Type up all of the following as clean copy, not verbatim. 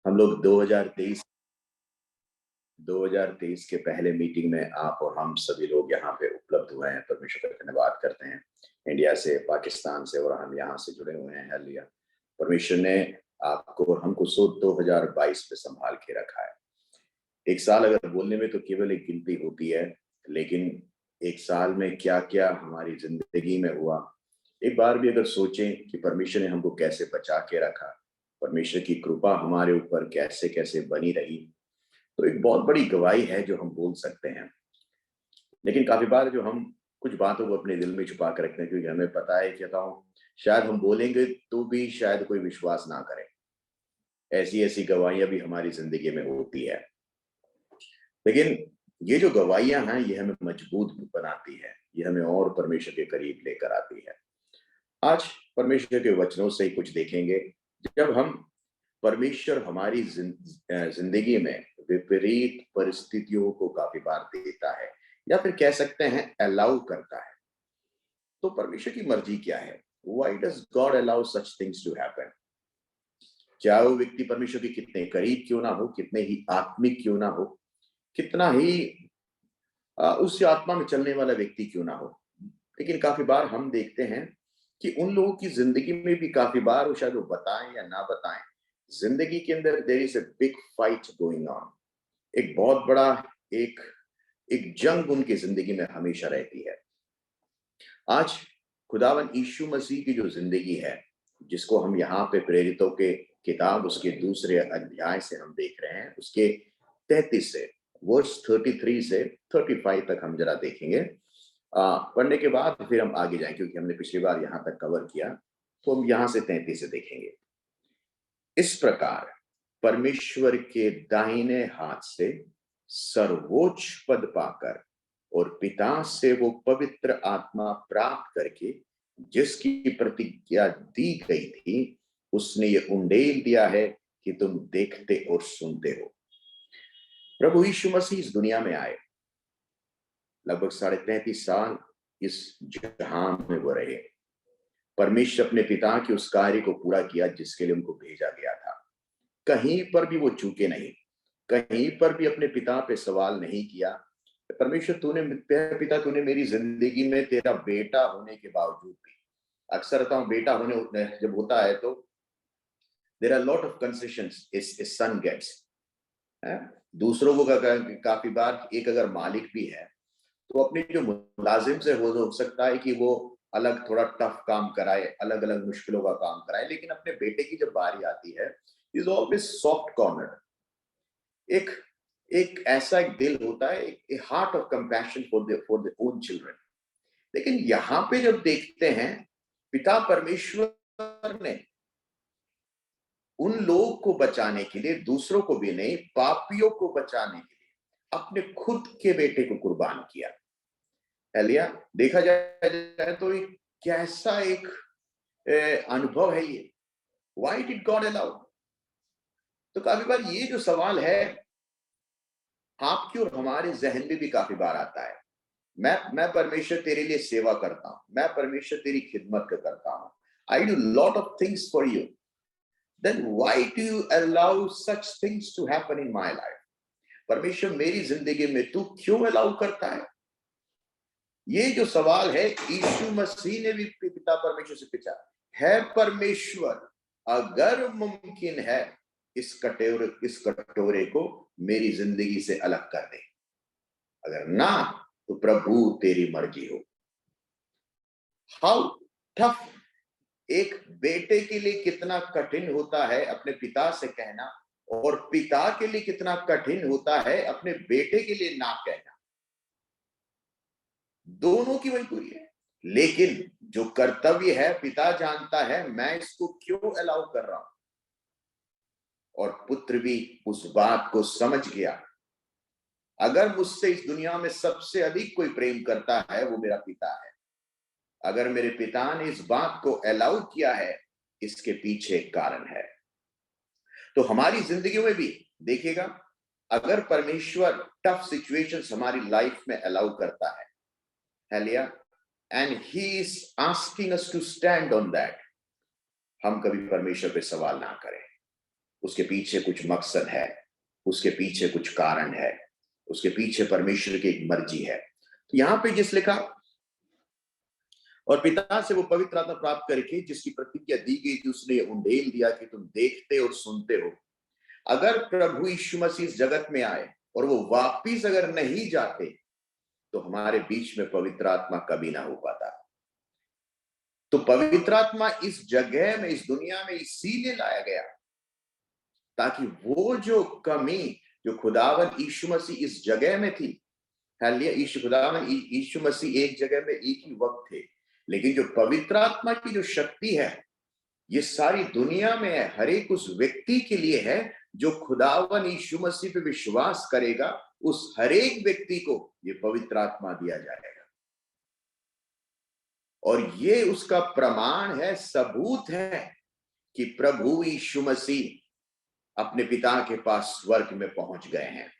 हम लोग 2023 के पहले मीटिंग में आप और हम सभी लोग यहाँ पे उपलब्ध हुए हैं। परमेश्वर का धन्यवाद करते हैं। इंडिया से, पाकिस्तान से और हम यहाँ से जुड़े हुए हैं। हालेलुया। परमेश्वर ने आपको और हमको 2022 में संभाल के रखा है। एक साल अगर बोलने में तो केवल एक गिनती होती है, लेकिन एक साल में क्या क्या हमारी जिंदगी में हुआ, एक बार भी अगर सोचें कि परमेश्वर ने हमको कैसे बचा के रखा, परमेश्वर की कृपा हमारे ऊपर कैसे कैसे बनी रही, तो एक बहुत बड़ी गवाही है जो हम बोल सकते हैं। लेकिन काफी बार जो हम कुछ बातों को अपने दिल में छुपा कर रखते हैं, क्योंकि हमें पता है, कहता हूँ, शायद हम बोलेंगे तो भी शायद कोई विश्वास ना करे। ऐसी ऐसी गवाहियां भी हमारी जिंदगी में होती है, लेकिन ये जो गवाहियां हैं ये हमें मजबूत बनाती है, ये हमें और परमेश्वर के करीब लेकर आती है। आज परमेश्वर के वचनों से ही कुछ देखेंगे। जब हम परमेश्वर हमारी जिंदगी में विपरीत परिस्थितियों को काफी बार देता है, या फिर कह सकते हैं अलाउ करता है, तो परमेश्वर की मर्जी क्या है? Why does God allow such things to happen? चाहे वो व्यक्ति परमेश्वर के कितने करीब क्यों ना हो, कितने ही आत्मिक क्यों ना हो, कितना ही उस आत्मा में चलने वाला व्यक्ति क्यों ना हो, लेकिन काफी बार हम देखते हैं कि उन लोगों की जिंदगी में भी काफी बार, वो शायद वो बताएं या ना बताएं, जिंदगी के अंदर there is a big fight going on. एक बहुत बड़ा एक एक जंग उनकी जिंदगी में हमेशा रहती है। आज खुदावन यीशु मसीह की जो जिंदगी है, जिसको हम यहाँ पे प्रेरितों के किताब उसके दूसरे अध्याय से हम देख रहे हैं, उसके 33 से वर्स 33 से 35 तक हम जरा देखेंगे। पढ़ने के बाद फिर हम आगे जाएं, क्योंकि हमने पिछली बार यहाँ तक कवर किया, तो हम यहाँ से 33 से देखेंगे। इस प्रकार परमेश्वर के दाहिने हाथ से सर्वोच्च पद पाकर और पिता से वो पवित्र आत्मा प्राप्त करके जिसकी प्रतिज्ञा दी गई थी, उसने ये उंडेल दिया है कि तुम देखते और सुनते हो। प्रभु यीशु मसीह इस दुनिया में आए, लगभग 33.5 साल इस जहां में वो रहे। परमेश्वर अपने पिता के उस कार्य को पूरा किया जिसके लिए उनको भेजा गया था। कहीं पर भी वो चूके नहीं, कहीं पर भी अपने पिता पे सवाल नहीं किया, परमेश्वर तूने, पिता तूने मेरी जिंदगी में तेरा बेटा होने के बावजूद भी, अक्सर रहता हूँ बेटा होने जब होता है तो there are lot of concessions इस सन गेट्स। दूसरों को काफी बार एक अगर मालिक भी है तो अपने जो मुलाजिम से हो सकता है कि वो अलग थोड़ा टफ काम कराए, अलग अलग मुश्किलों का काम कराए, लेकिन अपने बेटे की जब बारी आती है, इज ऑलवेज सॉफ्ट कॉर्नर। एक एक ऐसा एक दिल होता है, एक heart of compassion for the own children. लेकिन यहां पे जब देखते हैं, पिता परमेश्वर ने उन लोगों को बचाने के लिए, दूसरों को भी नहीं, पापियों को बचाने के लिए अपने खुद के बेटे को कुर्बान किया। एलिया, देखा जाए तो एक कैसा एक अनुभव है ये। Why did God allow? तो काफी बार ये जो सवाल है आपकी और हमारे जहन में भी काफी बार आता है। मैं परमेश्वर तेरे लिए सेवा करता हूं, मैं परमेश्वर तेरी खिदमत करता हूं, I do lot of things for you, then why do you allow such things to happen in my life? परमेश्वर मेरी जिंदगी में तू क्यों अलाउ करता है? ये जो सवाल है यीशु मसीह ने भी पिता परमेश्वर से पूछा है। परमेश्वर, अगर मुमकिन है इस कटोरे को मेरी जिंदगी से अलग कर दे, अगर ना तो प्रभु तेरी मर्जी हो। How tough! एक बेटे के लिए कितना कठिन होता है अपने पिता से कहना, और पिता के लिए कितना कठिन होता है अपने बेटे के लिए ना कहना। दोनों की मजबूरी है, लेकिन जो कर्तव्य है पिता जानता है मैं इसको क्यों अलाउ कर रहा हूं, और पुत्र भी उस बात को समझ गया। अगर मुझसे इस दुनिया में सबसे अधिक कोई प्रेम करता है वो मेरा पिता है। अगर मेरे पिता ने इस बात को अलाउ किया है, इसके पीछे एक कारण है। तो हमारी जिंदगी में भी देखिएगा, अगर परमेश्वर टफ सिचुएशंस हमारी लाइफ में अलाउ करता है, hallelujah, and he is asking us to stand on that, हम कभी परमेश्वर पे सवाल ना करें। उसके पीछे कुछ मकसद है, उसके पीछे कुछ कारण है, उसके पीछे परमेश्वर की एक मर्जी है। तो यहां पे जिस लिखा, और पिता से वो पवित्र आत्मा प्राप्त करके जिसकी प्रतिज्ञा दी गई थी उसने उंडेल दिया कि तुम देखते और सुनते हो। अगर प्रभु यीशु मसीह इस जगत में आए और वो वापिस अगर नहीं जाते तो हमारे बीच में पवित्र आत्मा कभी ना हो पाता। तो पवित्र आत्मा इस जगह में, इस दुनिया में इसीलिए लाया गया ताकि वो जो कमी जो खुदावन यीशु मसीह इस जगह में थी, खुदावन यीशु मसीह एक जगह में एक ही वक्त थे, लेकिन जो पवित्र आत्मा की जो शक्ति है ये सारी दुनिया में है, हर एक उस व्यक्ति के लिए है जो खुदावन यीशु मसीह पे विश्वास करेगा, उस हर एक व्यक्ति को ये पवित्र आत्मा दिया जाएगा। और ये उसका प्रमाण है, सबूत है कि प्रभु यीशु मसीह अपने पिता के पास स्वर्ग में पहुंच गए हैं।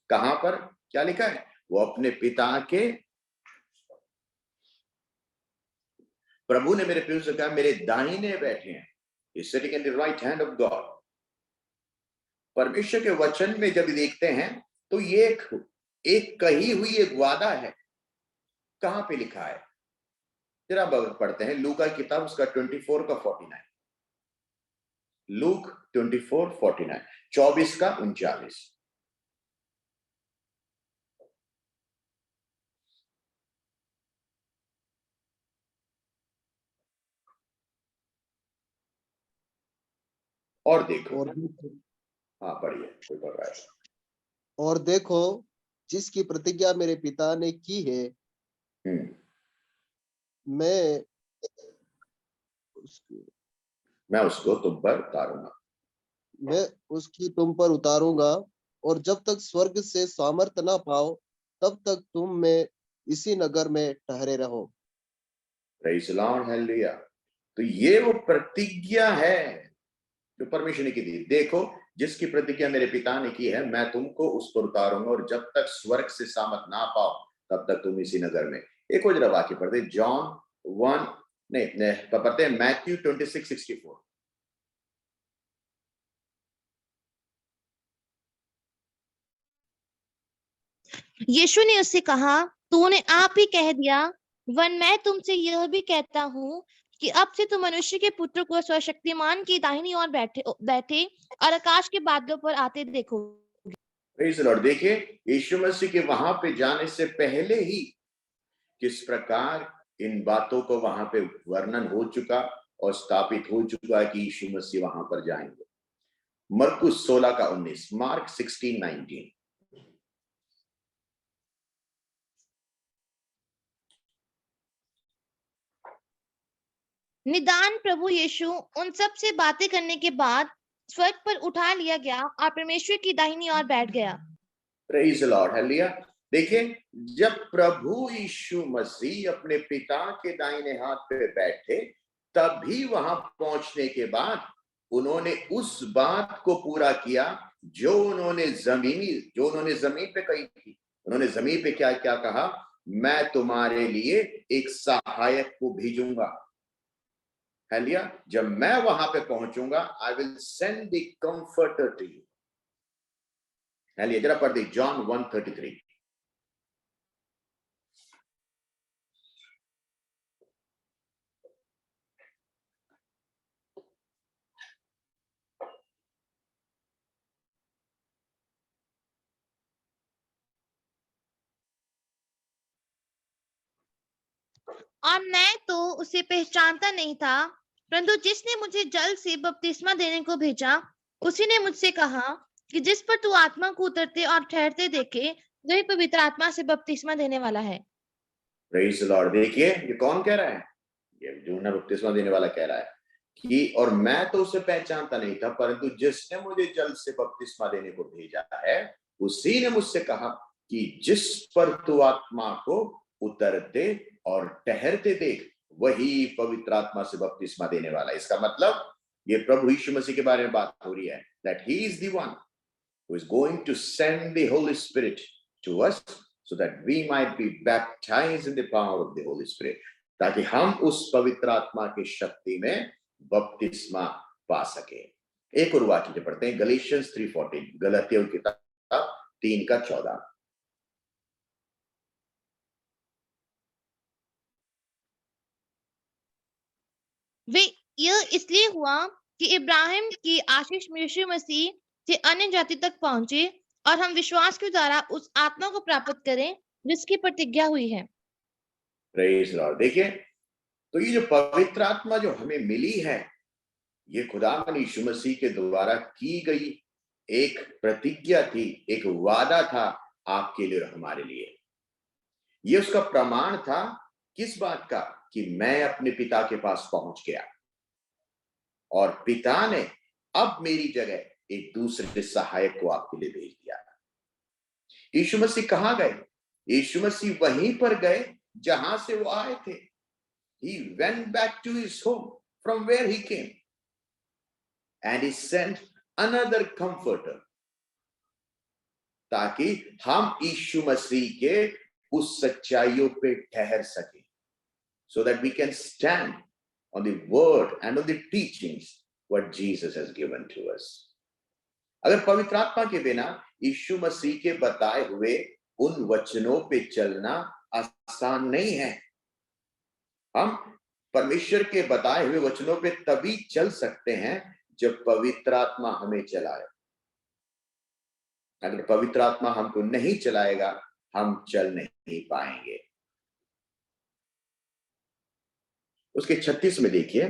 कहां पर क्या लिखा है? वो अपने पिता के, प्रभु ने मेरे पिता से कहा मेरे दाहिने बैठे हैं, He's sitting in the right hand of God। परमेश्वर के वचन में जब देखते हैं तो ये एक कही हुई एक वादा है। कहां पे लिखा है? जरा पढ़ते हैं लूका की किताब, उसका 24 का 49, लूक 24:49, 24 का 39। और देखो, हाँ पढ़िए, कोई पढ़ रहा है। और देखो जिसकी प्रतिज्ञा मेरे पिता ने की है, मैं उसको तुम पर उतारूंगा, मैं उसकी तुम पर उतारूंगा, और जब तक स्वर्ग से सामर्थ ना पाओ तब तक तुम में इसी नगर में ठहरे रहो। Praise the Lord, hallelujah. तो ये वो प्रतिज्ञा है जो परमेश्वर ने की थी। देखो जिसकी प्रतिज्ञा मेरे पिता ने की है, मैं तुमको उस पर उतारूंगा, और जब तक स्वर्ग से सामर्थ ना पाओ तब तक तुम इसी नगर में। एक और जरा वाक्य पढ़ते, जॉन 1 नहीं पढ़ते हैं, मैथ्यू 26:64। यीशु ने उससे कहा, तूने आप ही कह दिया, वन मैं तुमसे यह भी कहता हूँ कि अब से तुम मनुष्य के पुत्र को सर्वशक्तिमान की दाहिनी ओर बैठे और आकाश के बादलों पर आते देखोगे। Praise the Lord. देखिए यीशु मसीह के वहां पे जाने से पहले ही किस प्रकार इन बातों को वहां पे वर्णन हो चुका और स्थापित हो चुका है कि यीशु मसीह वहां पर जाएंगे। मरकुस 16 का 19, मार्क 16:19। निदान प्रभु यीशु उन सब से बातें करने के बाद स्वर्ग पर उठा लिया गया और परमेश्वर की दाहिनी ओर बैठ गया। Praise the Lord, hallelujah. देखिए जब प्रभु यीशु मसीह अपने पिता के दाहिने हाथ पे बैठे, तभी वहां पहुंचने के बाद उन्होंने उस बात को पूरा किया जो उन्होंने जमीन पे कही थी। उन्होंने जमीन पे क्या क्या कहा? मैं तुम्हारे लिए एक सहायक को भेजूंगा। हालेलुया। जब मैं वहां पे पहुंचूंगा, I will send the comforter to you. Hallelujah. जरा पढ़ दे जॉन 1:33। और मैं तो उसे पहचानता नहीं था, परंतु जिसने मुझे जल से बपतिस्मा देने को भेजा उसी ने मुझसे कहा कि जिस पर तू आत्मा को उतरते और ठहरते देखे वही पवित्र आत्मा से बपतिस्मा देने वाला है। Praise the Lord. देखिए ये कौन कह रहा है? ये यूहन्ना बपतिस्मा देने वाला कह रहा है कि और मैं तो उसे पहचानता नहीं था, परंतु जिसने मुझे जल से बपतिस्मा देने को भेजा है उसी ने मुझसे कहा कि जिस पर तू आत्मा को उतरते और ठहरते देख वही पवित्र आत्मा से बपतिस्मा देने वाला है। इसका मतलब ये प्रभु यीशु मसीह के बारे में बात हो रही है, that he is the one who is going to send the Holy Spirit to us so that we might be baptized in the power of the Holy Spirit, ताकि हम उस पवित्र आत्मा की शक्ति में बपतिस्मा पा सके। एक और वाक्य जो पढ़ते हैं गलेशियंस 3:14, गलातियों की किताब 3:14। वे यह इसलिए हुआ कि इब्राहिम की आशीष यीशु मसीह से अन्य जाति तक पहुंचे और हम विश्वास के द्वारा उस आत्मा को प्राप्त करें जिसकी प्रतिज्ञा हुई है। Praise Lord. देखिए, तो ये जो पवित्र आत्मा जो हमें मिली है, ये खुदावन यीशु मसीह के द्वारा की गई एक प्रतिज्ञा थी, एक वादा था आपके लिए और हमारे लिए। ये उसका प्रमाण था किस बात का? कि मैं अपने पिता के पास पहुंच गया और पिता ने अब मेरी जगह एक दूसरे सहायक को आपके लिए भेज दिया। यीशु मसीह कहां गए? यीशु मसीह वहीं पर गए जहां से वो आए थे। He went back to his home from where he came and he sent another comforter, ताकि हम यीशु मसीह के उस सच्चाइयों पे ठहर सके, so that we can stand on the word and on the teachings what Jesus has given to us. अगर पवित्र आत्मा के बिना यीशु मसीह के बताए हुए उन वचनों पे चलना आसान नहीं है। हम परमेश्वर के बताए हुए वचनों पे तभी चल सकते हैं जब पवित्र आत्मा हमें चलाए। अगर पवित्र आत्मा हमको नहीं चलाएगा, हम चल नहीं पाएंगे। उसके 36 में देखिए,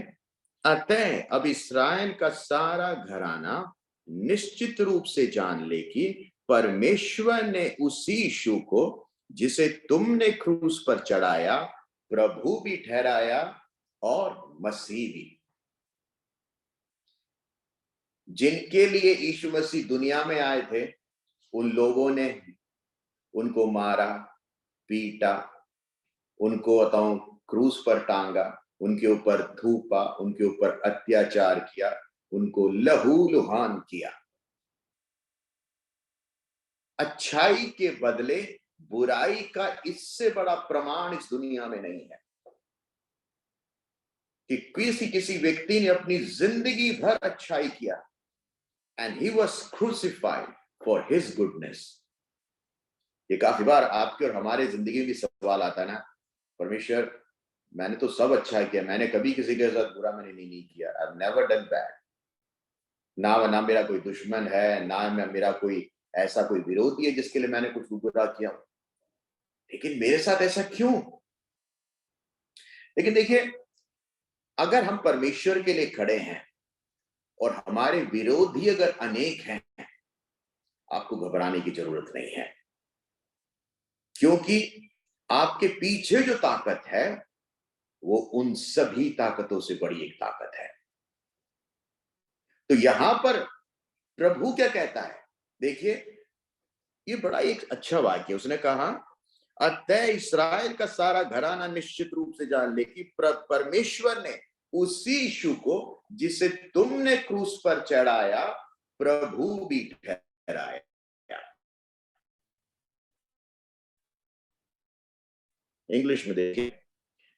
अतः अब इस्राएल का सारा घराना निश्चित रूप से जान ले कि परमेश्वर ने उसी यीशु को जिसे तुमने क्रूस पर चढ़ाया प्रभु भी ठहराया और मसीह भी। जिनके लिए यीशु मसीह दुनिया में आए थे, उन लोगों ने उनको मारा, पीटा, उनको क्रूस पर टांगा, उनके ऊपर थूपा, उनके ऊपर अत्याचार किया, उनको लहूलुहान किया। अच्छाई के बदले बुराई का इससे बड़ा प्रमाण इस दुनिया में नहीं है कि किसी व्यक्ति ने अपनी जिंदगी भर अच्छाई किया and he was crucified for his goodness। ये काफी बार आपके और हमारे जिंदगी में सवाल आता है ना, परमेश्वर मैंने तो सब अच्छा किया, मैंने कभी किसी के साथ बुरा मैंने नहीं किया। I've never done bad। ना मेरा कोई दुश्मन है, ना मेरा कोई ऐसा कोई विरोधी है जिसके लिए मैंने कुछ बुरा किया, लेकिन मेरे साथ ऐसा क्यों? लेकिन देखिए, अगर हम परमेश्वर के लिए खड़े हैं और हमारे विरोधी अगर अनेक हैं, आपको घबराने की जरूरत नहीं है, क्योंकि आपके पीछे जो ताकत है वो उन सभी ताकतों से बड़ी एक ताकत है। तो यहां पर प्रभु क्या कहता है? देखिए, ये बड़ा एक अच्छा वाक्य, उसने कहा अतः इस्राएल का सारा घराना निश्चित रूप से जान ले कि परमेश्वर ने उसी यीशु को जिसे तुमने क्रूस पर चढ़ाया प्रभु भी ठहराया। इंग्लिश में देखिए,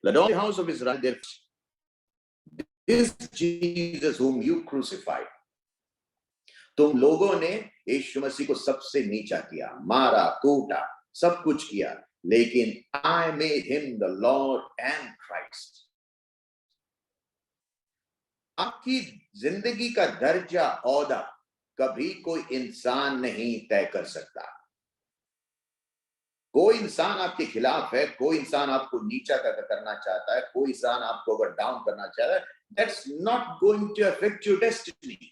let all the house of Israel this Jesus whom you crucified। तुम लोगों ने यीशु मसीह को सबसे नीचा किया, मारा, कूटा, सब कुछ किया, लेकिन I made him the Lord and Christ। आपकी जिंदगी का दर्जा औहदा कभी कोई इंसान नहीं तय कर सकता। कोई इंसान आपके खिलाफ है, कोई इंसान आपको नीचा करना चाहता है, कोई इंसान आपको अगर डाउन करना चाहता है, that's not going to affect your destiny।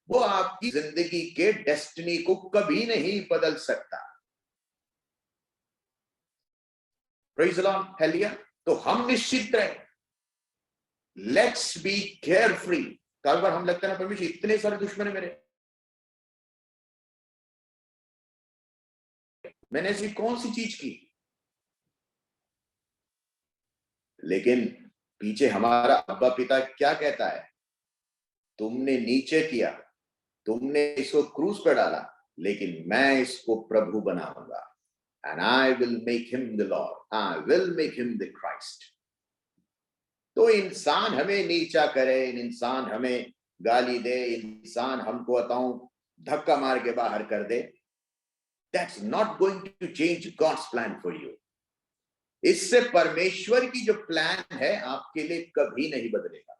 वो आपकी जिंदगी के डेस्टिनी को कभी नहीं बदल सकता। Praise the Lord, hallelujah. तो हम निश्चित रहे, लेट्स बी केयरफ्री। कई बार हम लगता है ना, परमेश्वर इतने सारे दुश्मन है मेरे, मैंने ऐसी कौन सी चीज की? लेकिन पीछे हमारा अब्बा पिता क्या कहता है? तुमने नीचे किया, तुमने इसको क्रूस पर डाला, लेकिन मैं इसको प्रभु बनाऊंगा। And I will make him the Lord, I will make him the Christ। तो इंसान हमें नीचा करे, इंसान हमें गाली दे, इंसान हमको बताऊं धक्का मार के बाहर कर दे, that's not going to change God's plan for you. इससे परमेश्वर की जो प्लान है आपके लिए कभी नहीं बदलेगा।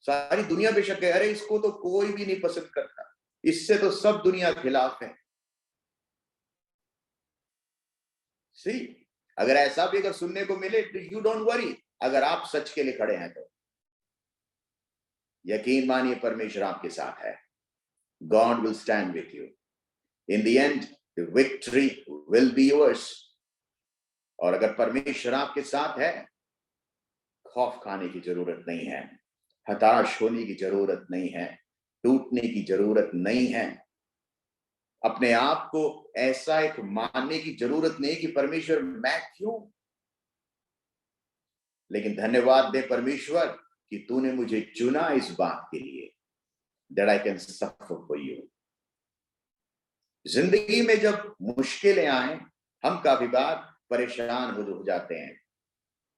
सारी दुनिया बेशक कहे अरे इसको तो कोई भी नहीं पसंद करता, इससे तो सब दुनिया खिलाफ है। सी, अगर ऐसा भी अगर सुनने को मिले तो यू डोंट वरी, अगर आप सच के लिए खड़े हैं तो यकीन मानिए परमेश्वर आपके साथ है। God will stand with you. In the end the victory will be yours. और अगर परमेश्वर आपके साथ है, खौफ खाने की जरूरत नहीं है, हताश होने की जरूरत नहीं है, टूटने की जरूरत नहीं है, अपने आप को ऐसा एक मानने की जरूरत नहीं कि परमेश्वर मैं क्यों। लेकिन धन्यवाद दे परमेश्वर कि तूने मुझे चुना इस बात के लिए, that I can suffer for you। जिंदगी में जब मुश्किलें आए, हम काफी बार परेशान हो जाते हैं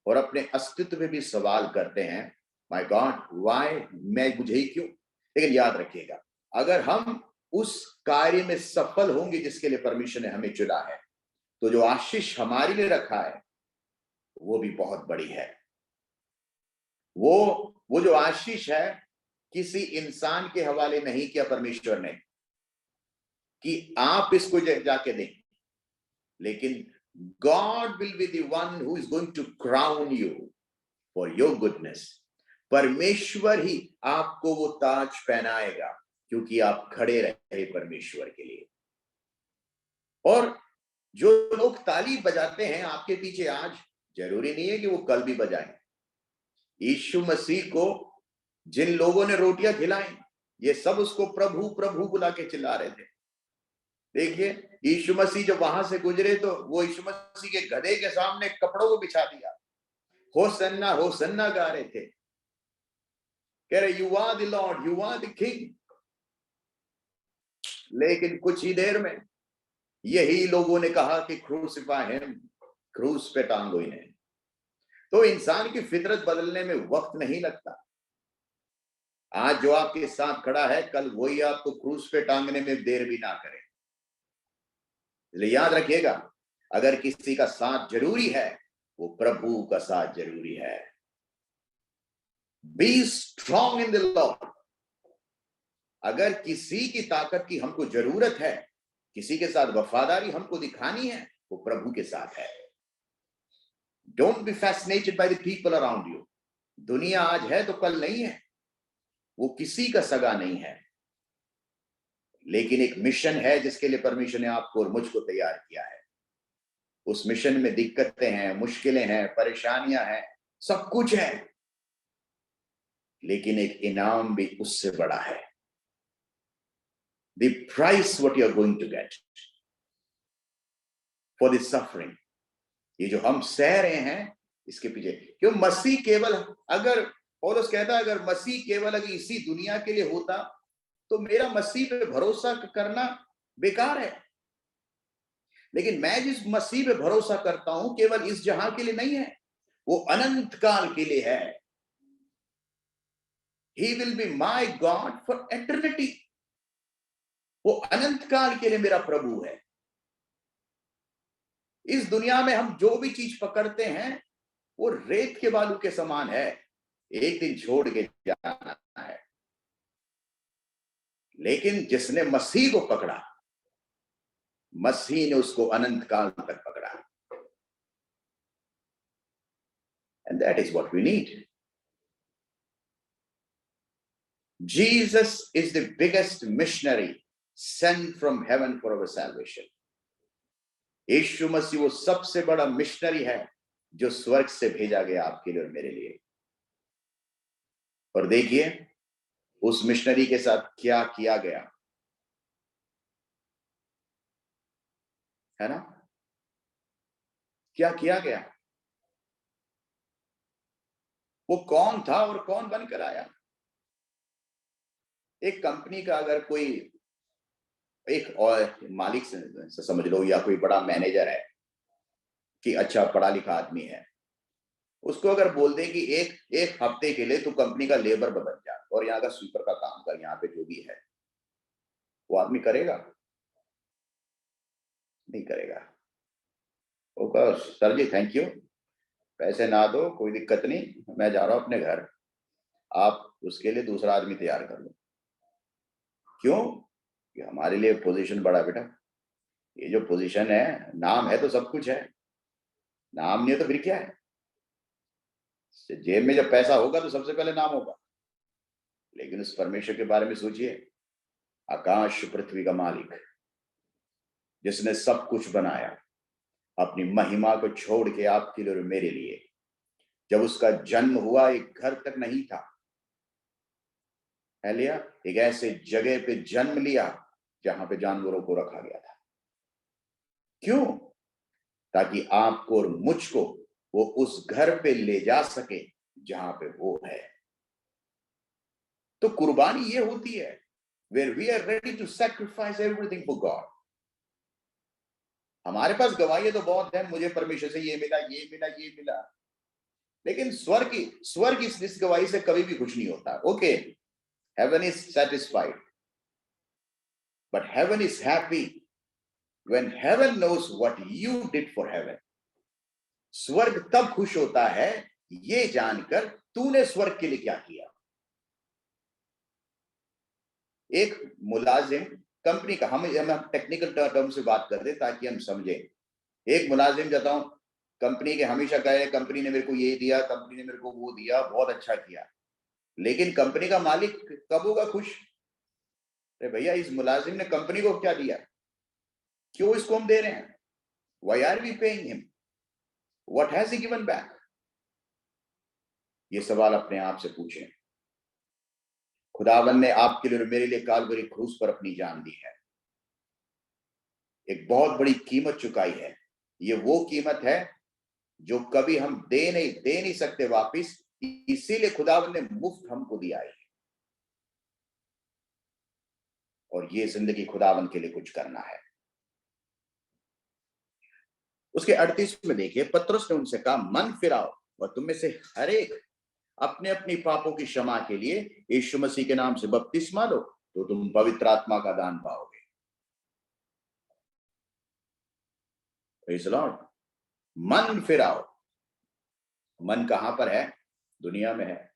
और अपने अस्तित्व में भी सवाल करते हैं, माय गॉड व्हाई, मैं मुझे ही क्यों। लेकिन याद रखिएगा, अगर हम उस कार्य में सफल होंगे जिसके लिए परमेश्वर ने हमें चुना है, तो जो आशीष हमारे लिए रखा है वो भी बहुत बड़ी है। वो जो आशीष है किसी इंसान के हवाले नहीं किया परमेश्वर ने कि आप इसको जाके दें, लेकिन God will be the one who is going to crown you for your goodness। परमेश्वर ही आपको वो ताज पहनाएगा क्योंकि आप खड़े रहे परमेश्वर के लिए। और जो लोग ताली बजाते हैं आपके पीछे आज, जरूरी नहीं है कि वो कल भी बजाएं। यीशु मसीह को जिन लोगों ने रोटियां खिलाई, ये सब उसको प्रभु प्रभु बुला के चिल्ला रहे थे। देखिए, यीशु मसीह जब वहां से गुजरे तो वो यीशु मसीह के गधे के सामने कपड़ों को बिछा दिया, होसन्ना होसन्ना गा रहे थे, कह रहे you are the Lord, you are the king. लेकिन कुछ ही देर में यही लोगों ने कहा कि क्रूसिफाई हिम, क्रूस पे टांगो इन्हें। तो इंसान की फितरत बदलने में वक्त नहीं लगता। आज जो आपके साथ खड़ा है, कल वही आपको क्रूस पे टांगने में देर भी ना करे। इसलिए याद रखिएगा, अगर किसी का साथ जरूरी है, वो प्रभु का साथ जरूरी है। Be strong in the Lord. अगर किसी की ताकत की हमको जरूरत है, किसी के साथ वफादारी हमको दिखानी है, वो प्रभु के साथ है। Don't be fascinated by the people around you. दुनिया आज है तो कल नहीं है, वो किसी का सगा नहीं है। लेकिन एक मिशन है जिसके लिए परमेश्वर ने आपको और मुझको तैयार किया है। उस मिशन में दिक्कतें हैं, मुश्किलें हैं, परेशानियां हैं, सब कुछ है, लेकिन एक इनाम भी उससे बड़ा है। The price what you are going to get for this suffering, ये जो हम सह रहे हैं, इसके पीछे क्यों मसीह केवल, अगर पौलुस कहता है अगर मसीह केवल अगर इसी दुनिया के लिए होता तो मेरा मसीह पे भरोसा करना बेकार है। लेकिन मैं जिस मसीह पे भरोसा करता हूं केवल इस जहां के लिए नहीं है, वो अनंत काल के लिए है। He will be my God for eternity। वो अनंत काल के लिए मेरा प्रभु है। इस दुनिया में हम जो भी चीज पकड़ते हैं वो रेत के बालू के समान है, एक दिन छोड़ के जाना है। लेकिन जिसने मसीह को पकड़ा, मसीह ने उसको अनंत काल तक पकड़ा। And that is what we need। Jesus is the biggest missionary sent from heaven for our salvation। यीशु मसीह वो सबसे बड़ा मिशनरी है जो स्वर्ग से भेजा गया आपके लिए और मेरे लिए। और देखिए उस मिशनरी के साथ क्या किया गया, है ना, क्या किया गया। वो कौन था और कौन बनकर आया। एक कंपनी का अगर कोई एक और मालिक से समझ लो, या कोई बड़ा मैनेजर है कि अच्छा पढ़ा लिखा आदमी है, उसको अगर बोल दे कि एक हफ्ते के लिए तू कंपनी का लेबर बन जा और यहाँ का स्वीपर का काम कर, यहाँ पे जो भी है, वो आदमी करेगा? नहीं करेगा। वो कहा सर जी थैंक यू, पैसे ना दो कोई दिक्कत नहीं, मैं जा रहा हूं अपने घर, आप उसके लिए दूसरा आदमी तैयार कर लो। क्यों? कि हमारे लिए पोजीशन बड़ा बेटा, ये जो पोजीशन है, नाम है तो सब कुछ है, नाम नहीं है तो फिर क्या है? जेब में जब पैसा होगा तो सबसे पहले नाम होगा। लेकिन उस परमेश्वर के बारे में सोचिए, आकाश पृथ्वी का मालिक, जिसने सब कुछ बनाया, अपनी महिमा को छोड़ के आपके लिए और मेरे लिए, जब उसका जन्म हुआ एक घर तक नहीं था, लिया एक ऐसे जगह पे जन्म लिया जहां पे जानवरों को रखा गया था। क्यों? ताकि आपको और मुझको वो उस घर पे ले जा सके जहां पे वो है। तो कुर्बानी ये होती है where we are ready to sacrifice everything for God। हमारे पास गवाही तो बहुत है, मुझे परमेश्वर से ये मिला, ये मिला, ये मिला, लेकिन स्वर्ग इस गवाही से कभी भी खुश नहीं होता। Okay, heaven is satisfied, but heaven is happy when heaven knows what you did for heaven। स्वर्ग तब खुश होता है ये जानकर तूने स्वर्ग के लिए क्या किया। एक मुलाजिम कंपनी का, हम टेक्निकल टर्म से बात कर दे ताकि हम समझे। एक मुलाजिम जाता हूं कंपनी के, हमेशा कहे कंपनी ने मेरे को ये दिया, कंपनी ने मेरे को वो दिया, बहुत अच्छा किया, लेकिन कंपनी का मालिक कब होगा खुश? अरे भैया, इस मुलाजिम ने कंपनी को क्या दिया, क्यों इसको हम दे रहे हैं? Why are we paying him? What has he given back? ये सवाल अपने आप से पूछें। खुदावन ने आपके लिए और मेरे लिए कालवरी क्रूस पर अपनी जान दी है, एक बहुत बड़ी कीमत चुकाई है। ये वो कीमत है जो कभी हम दे नहीं सकते वापिस, इसीलिए खुदावन ने मुफ्त हमको दिया है। और ये जिंदगी खुदावन के लिए कुछ करना है। उसके 38 में देखिए, पतरस ने उनसे कहा मन फिराओ और तुम में से हर एक अपने अपनी पापों की क्षमा के लिए यीशु मसीह के नाम से बपतिस्मा लो, तो तुम पवित्र आत्मा का दान पाओगे। Praise the Lord. मन फिराओ। मन कहां पर है? दुनिया में है,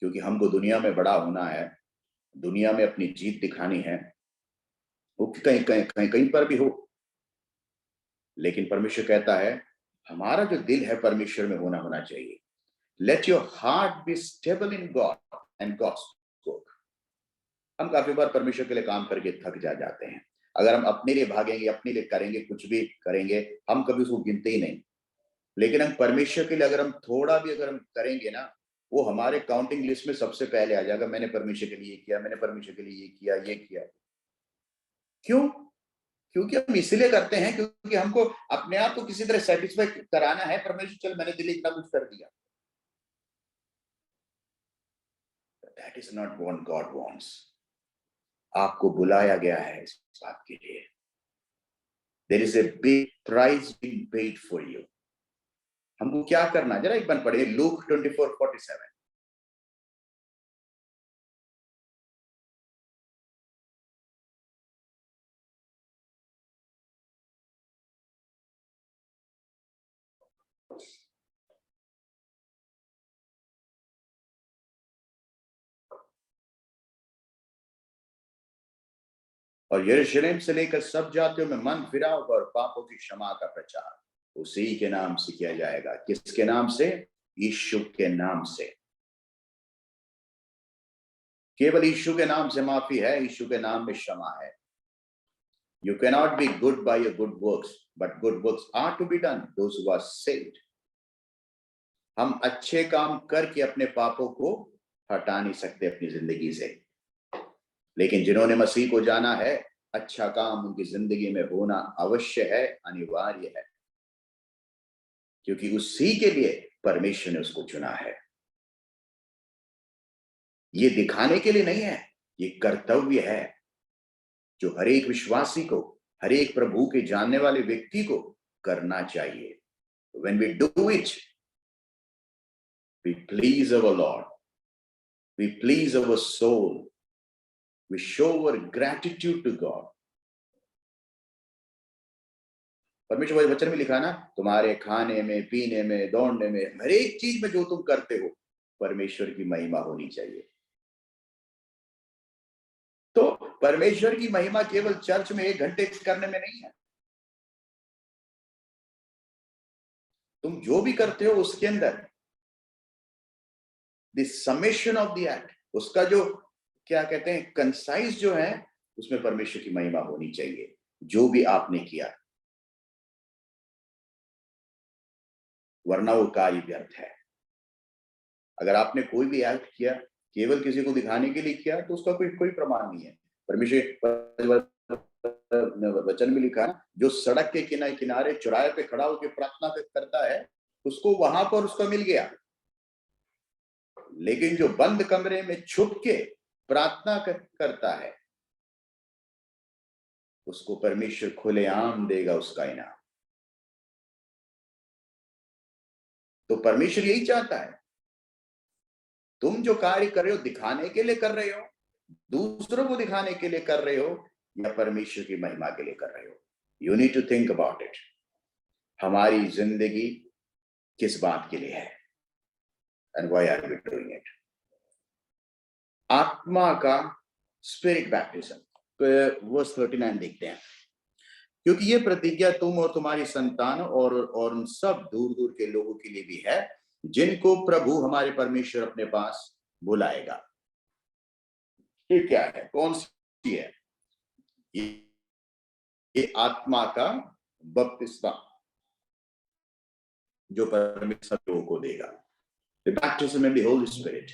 क्योंकि हमको दुनिया में बड़ा होना है, दुनिया में अपनी जीत दिखानी है, वो कहीं पर भी हो। लेकिन परमेश्वर कहता है हमारा जो दिल है परमेश्वर में होना चाहिए। Let your heart be stable in God and God's work. हम काफी बार परमेश्वर के लिए काम करके थक जाते हैं। अगर हम अपने लिए भागेंगे, अपने लिए करेंगे, कुछ भी करेंगे, हम कभी उसको गिनते ही नहीं। लेकिन हम परमेश्वर के लिए अगर हम थोड़ा भी अगर हम करेंगे ना, वो हमारे काउंटिंग लिस्ट में सबसे पहले आ जाएगा। मैंने परमेश्वर के लिए ये किया, मैंने परमेश्वर के लिए ये किया। क्यों? क्योंकि हम इसलिए करते हैं क्योंकि हमको अपने आप को किसी तरह सेटिस्फाई कराना है। परमेश्वर चल मैंने दिल इतना कुछ कर दिया। That is not what God wants। आपको बुलाया गया है इस बात के लिए। There is a big price being paid for you। हमको क्या करना, जरा एक बार पढ़िए लूक 24:47। और यरूशलेम से लेकर सब जातियों में मन फिराओ और पापों की क्षमा का प्रचार उसी के नाम से किया जाएगा। किसके नाम से? यीशु के नाम से। केवल यीशु के नाम से माफी है, यीशु के नाम में क्षमा है। You cannot be good by your good works, but good works are to be done those who are saved। हम अच्छे काम करके अपने पापों को हटा नहीं सकते अपनी जिंदगी से, लेकिन जिन्होंने मसीह को जाना है, अच्छा काम उनकी जिंदगी में होना अवश्य है, अनिवार्य है, क्योंकि उसी के लिए परमेश्वर ने उसको चुना है। ये दिखाने के लिए नहीं है, ये कर्तव्य है जो हर एक विश्वासी को, हर एक प्रभु के जानने वाले व्यक्ति को करना चाहिए। When we do it, we please our Lord, we please our soul, we show our gratitude to God. परमेश्वर के वचन में लिखा ना, तुम्हारे खाने में, पीने में, दौड़ने में, हर एक चीज में जो तुम करते हो परमेश्वर की महिमा होनी चाहिए। तो परमेश्वर की महिमा केवल चर्च में 1 घंटे करने में नहीं है। तुम जो भी करते हो उसके अंदर the summation of the act, उसका जो क्या कहते हैं कंसाइज जो है, उसमें परमेश्वर की महिमा होनी चाहिए। जो भी आपने किया, वरना वो कार्य व्यर्थ है। अगर आपने कोई भी एक्ट किया केवल किसी को दिखाने के लिए किया तो उसका कोई प्रमाण नहीं है। परमेश्वर वचन में लिखा है, जो सड़क के किनारे चौराहे पे खड़ा होकर प्रार्थना करता है उसको वहां पर उसका मिल गया, लेकिन जो बंद कमरे में छुप के प्रार्थना करता है उसको परमेश्वर खुलेआम देगा उसका इनाम। तो परमेश्वर यही चाहता है, तुम जो कार्य कर रहे हो दिखाने के लिए कर रहे हो, दूसरों को दिखाने के लिए कर रहे हो, या परमेश्वर की महिमा के लिए कर रहे हो। You need to think about it. हमारी जिंदगी किस बात के लिए है, and why are we doing it. आत्मा का स्पिरिट बैप्टिज्म, तो वर्स 39 देखते हैं, क्योंकि ये प्रतिज्ञा तुम और तुम्हारी संतान और उन सब दूर दूर के लोगों के लिए भी है जिनको प्रभु हमारे परमेश्वर अपने पास बुलाएगा। ये क्या है, कौन सी है? ये आत्मा का बपतिस्मा जो परमेश्वर लोगों को देगा। The baptism of the Holy Spirit,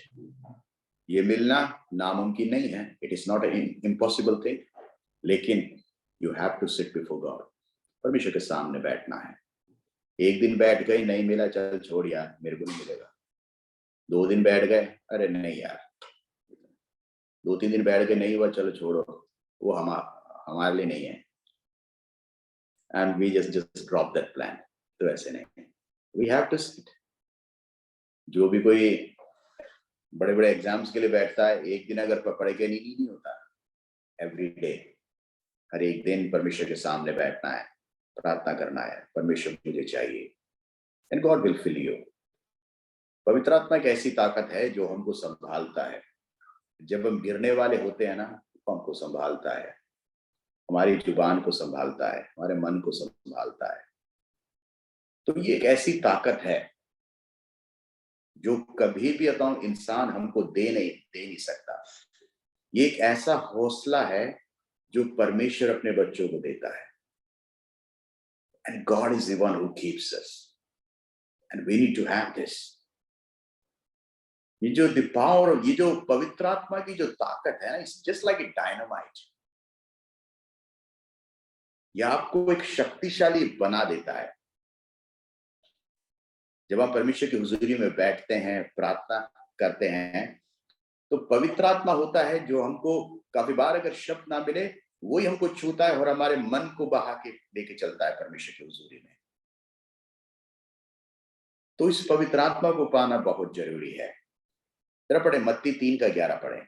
ये मिलना नामुमकिन नहीं है, it is not an impossible thing, लेकिन you have to sit before God, परमेश्वर के सामने बैठना है। एक दिन बैठ गए, नहीं मिला, चल छोड़ यार, मेरे को नहीं मिलेगा। 2 दिन बैठ गए, अरे नहीं यार, 2-3 दिन बैठ गए, नहीं हुआ, चलो छोड़ो, वो हमारे लिए नहीं है, and we just drop that plan. तो ऐसे नहीं, वी हैव टू सिट। जो भी कोई बड़े बड़े एग्जाम्स के लिए बैठता है, एक दिन अगर पढ़ के नहीं होता, एवरी डे, हर एक दिन परमेश्वर के सामने बैठना है, प्रार्थना करना है, परमेश्वर मुझे चाहिए, and God will fill you. पवित्र आत्मा एक ऐसी ताकत है जो हमको संभालता है। जब हम गिरने वाले होते हैं ना, तो हमको संभालता है, हमारी जुबान को संभालता है, हमारे मन को संभालता है। तो ये एक ऐसी ताकत है जो कभी भी इंसान हमको दे नहीं सकता। ये एक ऐसा हौसला है जो परमेश्वर अपने बच्चों को देता है, and God is the one who keeps us, and we need to have this. ये जो द पावर, ये जो पवित्र आत्मा की जो ताकत है ना, it's just like a dynamite. यह आपको एक शक्तिशाली बना देता है। जब आप परमेश्वर की हुजूरी में बैठते हैं, प्रार्थना करते हैं, तो पवित्र आत्मा होता है जो हमको काफी बार अगर शब्द ना मिले, वही हमको छूता है और हमारे मन को बहा के लेके चलता है परमेश्वर की हुजूरी में। तो इस पवित्र आत्मा को पाना बहुत जरूरी है। जरा पढ़े, मत्ती 3:11 पढ़े।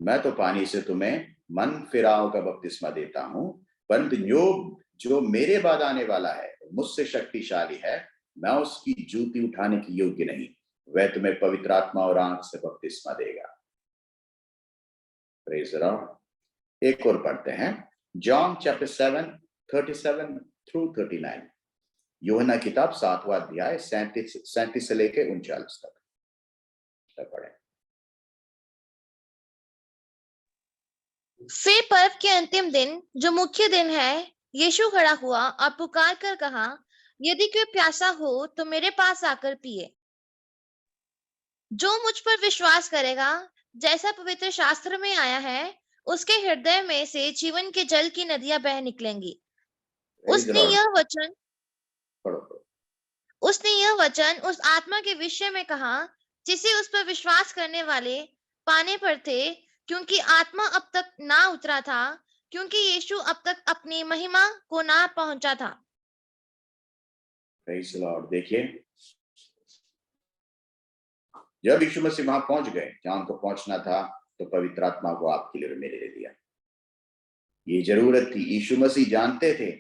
मैं तो पानी से तुम्हें मन फिराव का बपतिस्मा देता हूं, परंतु जो मेरे बाद आने वाला है मुझसे शक्तिशाली है, मैं उसकी जूती उठाने की योग्य नहीं, वह तुम्हें पवित्र आत्मा और आग से बपतिस्मा देगा। Praise the Lord. एक और पढ़ते हैं, जॉन चैप्टर 7:37 through 39। यूहन्ना किताब 7वां अध्याय 37 से लेके 39 तक पढ़े। फिर पर्व के अंतिम दिन, जो मुख्य दिन है, यीशु खड़ा हुआ और पुकार कर कहा, यदि कोई प्यासा हो तो मेरे पास आकर पिए। जो मुझ पर विश्वास करेगा, जैसा पवित्र शास्त्र में आया है, उसके हृदय में से जीवन के जल की नदियां बह निकलेंगी। Praise the उसने Lord. यह वचन पढ़ो। उसने यह वचन उस आत्मा के विषय में कहा जिसे उस पर विश्वास करने वाले पाने पर थे, क्योंकि आत्मा अब तक ना उतरा था, क्योंकि यीशु अब तक अपनी महिमा को ना पहुंचा था। Praise the Lord. देखिए, जब यीशु मसीह वहां पहुंच गए जहां उनको पहुंचना था, तो पवित्र आत्मा को आपके लिए और मेरे लिए दिया। ये जरूरत थी। यीशु मसीह जानते थे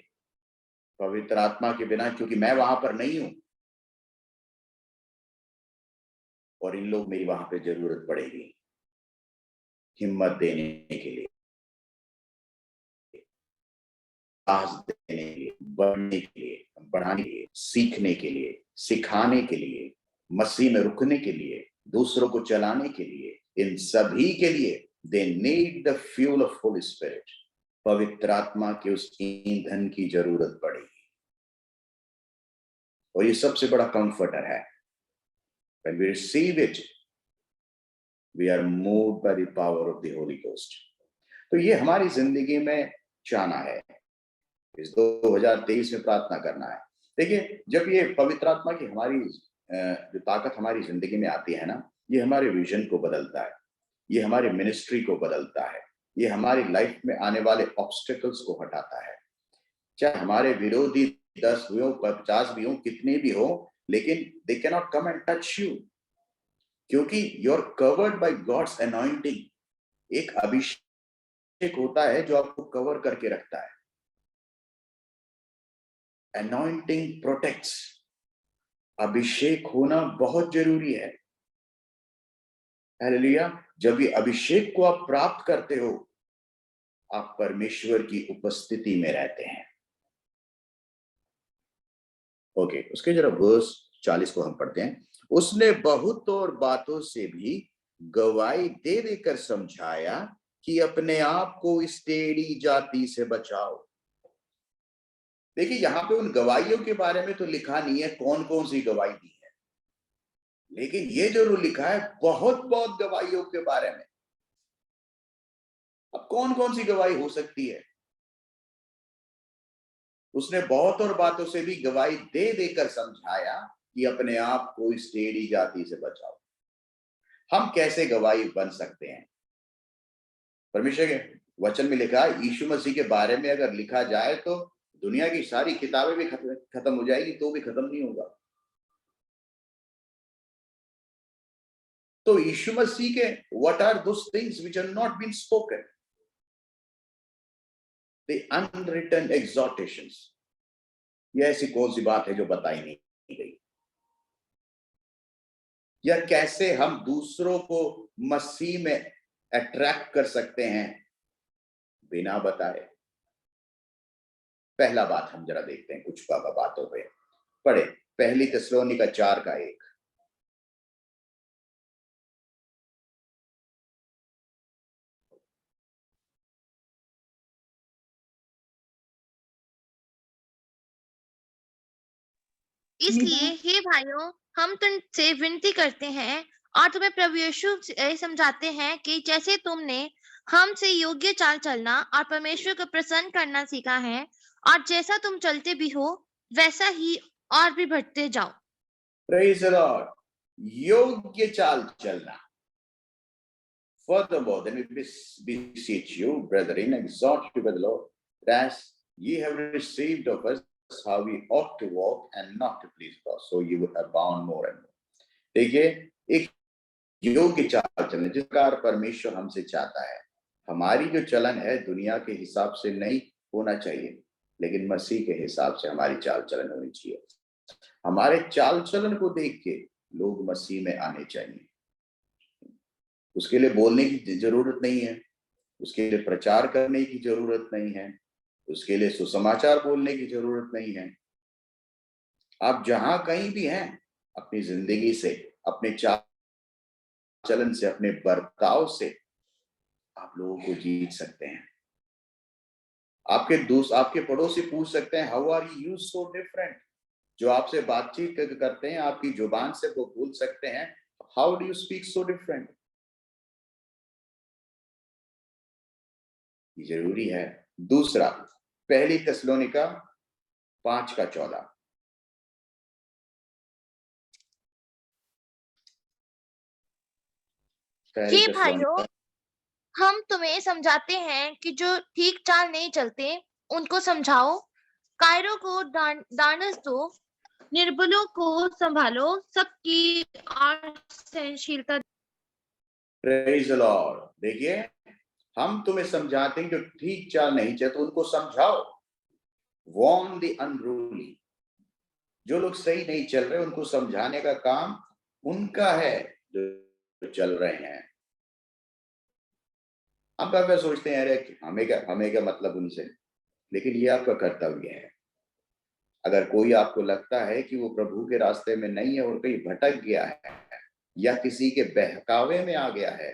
पवित्र आत्मा के बिना, क्योंकि मैं वहां पर नहीं हूं और इन लोग मेरी वहां पे जरूरत पड़ेगी हिम्मत देने के लिए, साहस देने के लिए, बढ़ने के लिए, बढ़ाने के लिए, सीखने के लिए, सिखाने के लिए, मसीह में रुकने के लिए, दूसरों को चलाने के लिए, इन सभी के लिए they need the fuel of Holi spirit. पवित्र आत्मा के उस ईंधन की जरूरत पड़ेगी। और ये सबसे बड़ा कंफर्टर है। When we receive it, we are moved by the power of the Holy Ghost. तो ये हमारी जिंदगी में चाहना है, इस 2023 में प्रार्थना करना है। देखिए, जब ये पवित्र आत्मा की हमारी जो ताकत हमारी जिंदगी में आती है ना, ये हमारे विजन को बदलता है, ये हमारे मिनिस्ट्री को बदलता है, ये हमारी लाइफ में आने वाले ऑब्स्टेकल्स को हटाता है। चाहे हमारे विरोधी 10 भी हो, 50 भी हो, कितने भी हो, लेकिन they can not come and touch you, क्योंकि you are covered by God's anointing. एक अभिषेक होता है जो आपको कवर करके रखता है। Anointing protects. अभिषेक होना बहुत जरूरी है। हालेलुया। जब ये अभिषेक को आप प्राप्त करते हो, आप परमेश्वर की उपस्थिति में रहते हैं। ओके, उसके जरा वर्स 40 को हम पढ़ते हैं। उसने बहुत और बातों से भी गवाही दे देकर समझाया कि अपने आप को इस टेढ़ी जाति से बचाओ। देखिए, यहां पे उन गवाहियों के बारे में तो लिखा नहीं है कौन कौन सी गवाही दी है, लेकिन ये जरूर लिखा है बहुत बहुत गवाहियों के बारे में। अब कौन कौन सी गवाही हो सकती है? उसने बहुत और बातों से भी गवाही दे देकर समझाया कि अपने आप को इस टेढ़ी जाति से बचाओ। हम कैसे गवाही बन सकते हैं? परमेश्वर के वचन में लिखा है, यीशु मसीह के बारे में अगर लिखा जाए तो दुनिया की सारी किताबें भी खत्म हो जाएगी तो भी खत्म नहीं होगा। तो यीशु मसीह के what are those things which are not been spoken, the unwritten exhortations. यह ऐसी कौन सी बात है जो बताई नहीं गई? या कैसे हम दूसरों को मसीह में अट्रैक्ट कर सकते हैं बिना बताए? पहला बात हम जरा देखते हैं कुछ बातों पे। पढ़े पहली थिस्सलुनीका 4:1। इसलिए हे भाइयों, हम तुमसे विनती करते हैं और तुम्हें प्रभु यीशु से समझाते हैं कि जैसे तुमने हमसे योग्य चाल चलना और परमेश्वर को प्रसन्न करना सीखा है, और जैसा तुम चलते भी हो वैसा ही और भी बढ़ते जाओ। Praise the Lord. योग्य चाल चलना। Furthermore, then we beseech you, brethren, exhort you by the Lord, that as ye have received of us how we ought to walk and not to please God, so you will abound more and more. देखिए, एक योग्य चाल चलन जिस प्रकार परमेश्वर हमसे चाहता है। हमारी जो चलन है दुनिया के हिसाब से नहीं होना चाहिए, लेकिन मसीह के हिसाब से हमारी चाल चलन होनी चाहिए। हमारे चाल चलन को देख के लोग मसीह में आने चाहिए। उसके लिए बोलने की जरूरत नहीं है, उसके लिए प्रचार करने की जरूरत नहीं है, उसके लिए सुसमाचार बोलने की जरूरत नहीं है। आप जहां कहीं भी हैं, अपनी जिंदगी से, अपने चाल चलन से, अपने बर्ताव से आप लोगों को जीत सकते हैं। आपके पड़ोसी पूछ सकते हैं, how are you so different? जो आपसे बातचीत करते हैं, आपकी जुबान से वो बोल सकते हैं, how do you speak so different? जरूरी है। दूसरा, पहली थिस्सलुनीका 5:14। पहली हे थिस्सलुनीके भाइयों, हम तुम्हें समझाते हैं कि जो ठीक चाल नहीं चलते उनको समझाओ, कायरों को दानस दो, निर्बलों को संभालो, सबकी और सहनशीलता। Praise the Lord. देखिए, हम तुम्हें समझाते हैं जो ठीक चाल नहीं चलते उनको समझाओ। Warn the unruly. जो लोग सही नहीं चल रहे उनको समझाने का काम उनका है, जो चल रहे हैं। हम कभी सोचते हैं अरे हमें क्या मतलब उनसे, लेकिन ये आपका कर्तव्य है। अगर कोई आपको लगता है कि वो प्रभु के रास्ते में नहीं है और कहीं भटक गया है या किसी के बहकावे में आ गया है,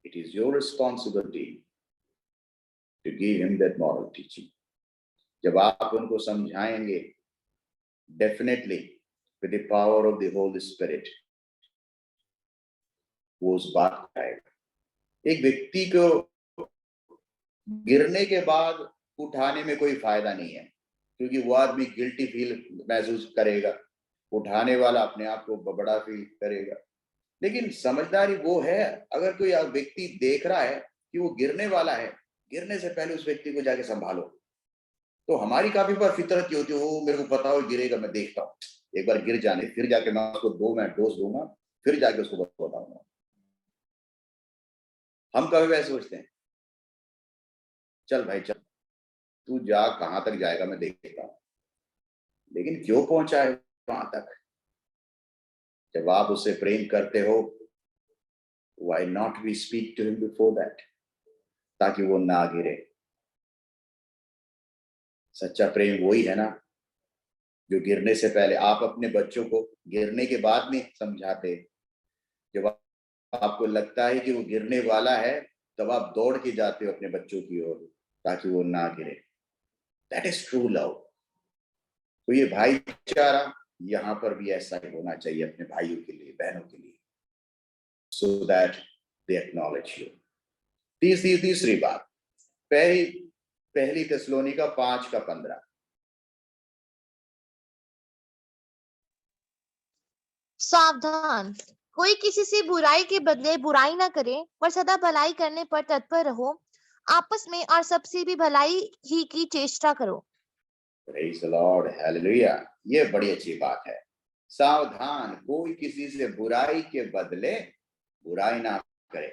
it is your responsibility to give him that moral teaching. जब आप उनको समझाएंगे, definitely with the power of the Holy Spirit, वो उस बात को आएगा। एक व्यक्ति को गिरने के बाद उठाने में कोई फायदा नहीं है, क्योंकि वो आदमी गिल्टी फील महसूस करेगा, उठाने वाला अपने आप को बड़ा फील करेगा। लेकिन समझदारी वो है, अगर कोई व्यक्ति देख रहा है कि वो गिरने वाला है, गिरने से पहले उस व्यक्ति को जाके संभालो। तो हमारी काफी बार फितरत की होती है, वो मेरे को पता हो गिरेगा, मैं देखता हूँ, एक बार गिर जाने फिर जाके मैं उसको 2 मिनट डोज दूंगा, फिर जाके उसको बताऊंगा। हम कभी वैसे सोचते हैं, चल भाई चल, तू जा, कहां तक जाएगा मैं देखता हूं। लेकिन क्यों पहुंचा है वहां तक? जब आप उससे प्रेम करते हो, why not we speak to him before that, ताकि वो ना गिरे। सच्चा प्रेम वही है ना, जो गिरने से पहले। आप अपने बच्चों को गिरने के बाद नहीं समझाते, जब आपको लगता है कि वो गिरने वाला है तब आप दौड़ के जाते हो अपने बच्चों की ओर ताकि वो ना गिरे। That is true love. तो ये भाईचारा यहाँ पर भी ऐसा ही होना चाहिए अपने भाइयों के लिए, बहनों के लिए, so that they acknowledge you. तीसरी बात, पहली थिस्सलुनीके 5:15। सावधान, कोई किसी से बुराई के बदले बुराई ना करे, पर सदा भलाई करने पर तत्पर रहो, आपस में और सबसे भी भलाई ही की चेष्टा करो। Praise the Lord, hallelujah. ये बड़ी अच्छी बात है। सावधान, कोई किसी से बुराई के बदले बुराई ना करे,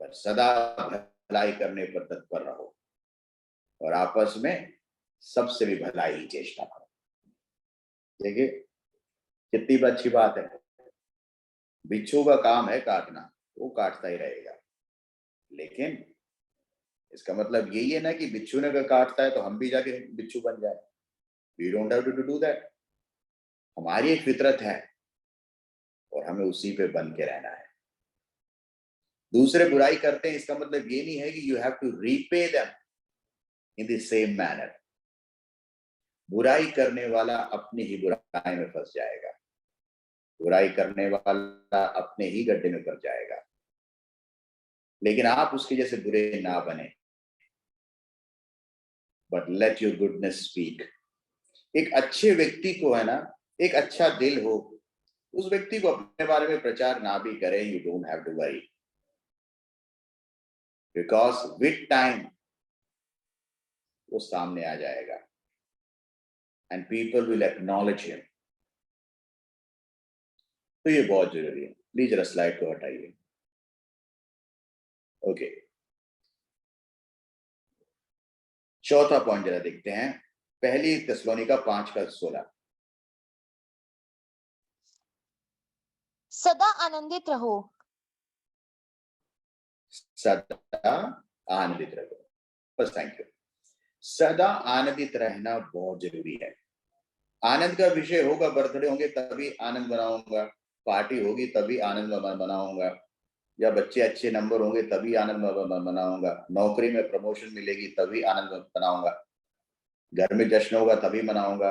पर सदा भलाई करने पर तत्पर रहो, और आपस में सबसे भी भलाई की चेष्टा करो। देखिए कितनी अच्छी बात है। बिच्छू का काम है काटना, वो काटता ही रहेगा, लेकिन इसका मतलब यही है ना कि बिच्छू ने अगर काटता है तो हम भी जाके बिच्छू बन जाए। We don't have to do that. हमारी एक फितरत है और हमें उसी पे बन के रहना है। दूसरे बुराई करते हैं, इसका मतलब ये नहीं है कि you have to repay them in the same manner. बुराई करने वाला अपनी ही बुराई में फंस जाएगा, बुराई करने वाला अपने ही गड्ढे में फंस जाएगा। लेकिन आप उसके जैसे बुरे ना बने, but let your goodness speak. एक अच्छे व्यक्ति को है ना, एक अच्छा दिल हो, उस व्यक्ति को अपने बारे में प्रचार ना भी करें, you don't have to worry, because with time वो सामने आ जाएगा and people will acknowledge him. तो ये बहुत जरूरी है। प्लीज जरा स्लाइड को हटाइए। ओके, चौथा पॉइंट जरा देखते हैं, पहली थिस्सलुनीके 5:16। सदा आनंदित रहो। सदा आनंदित रहो, बस, थैंक यू। सदा आनंदित रहना बहुत जरूरी है। आनंद का विषय होगा, बर्थडे होंगे तभी आनंद मनाऊंगा, पार्टी होगी तभी आनंद मनाऊंगा, या बच्चे अच्छे नंबर होंगे तभी आनंद मनाऊंगा, नौकरी में प्रमोशन मिलेगी तभी आनंद मनाऊंगा, घर में जश्न होगा तभी मनाऊंगा,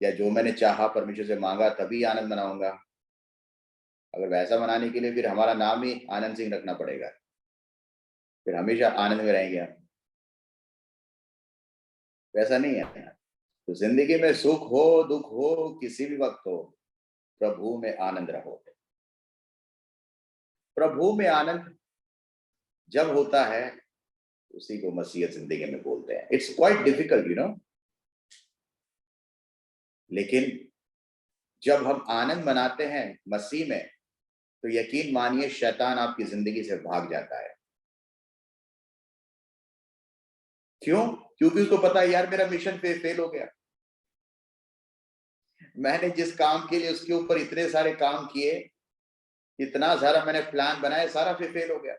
या जो मैंने चाहा परमेश्वर से मांगा तभी आनंद मनाऊंगा। अगर वैसा मनाने के लिए फिर हमारा नाम ही आनंद सिंह रखना पड़ेगा, फिर हमेशा आनंद में रहेंगे हम। वैसा नहीं है। तो जिंदगी में सुख हो दुख हो किसी भी वक्त हो, प्रभु में आनंद रहो। प्रभु में आनंद जब होता है उसी को मसीह जिंदगी में बोलते हैं। It's quite difficult you know, लेकिन जब हम आनंद मनाते हैं मसीह में तो यकीन मानिए शैतान आपकी जिंदगी से भाग जाता है। क्यों? क्योंकि उसको पता है यार मेरा मिशन फेल हो गया, मैंने जिस काम के लिए उसके ऊपर इतने सारे काम किए, इतना सारा मैंने प्लान बनाया, सारा फेल हो गया।